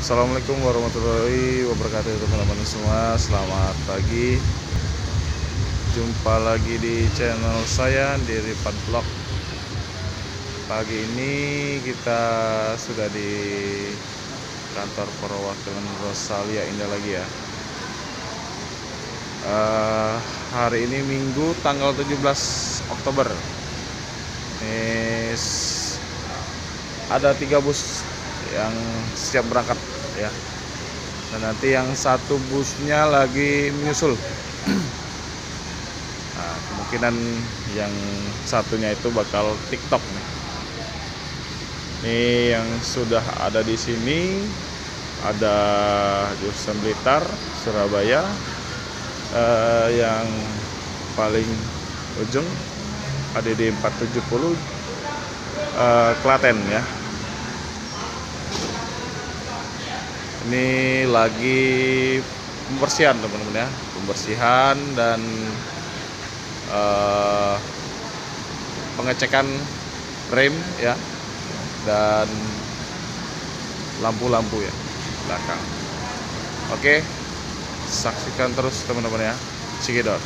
Assalamualaikum warahmatullahi wabarakatuh teman-teman semua. Selamat pagi. Jumpa lagi di channel saya di Rifat Vlog. Pagi ini kita sudah di kantor perwakilan Rosalia Indah lagi ya. Hari ini Minggu tanggal 17 Oktober. Ini ada 3 bus yang siap berangkat ya, dan nanti yang satu busnya lagi menyusul. Nah, kemungkinan yang satunya itu bakal TikTok nih. Ini yang sudah ada di sini ada jurusan Blitar, Surabaya, yang paling ujung ADD 470 Klaten ya. Ini lagi pembersihan teman-teman ya, pembersihan dan pengecekan rem ya, dan lampu-lampu ya belakang. Oke, saksikan terus teman-teman ya, Cikidot.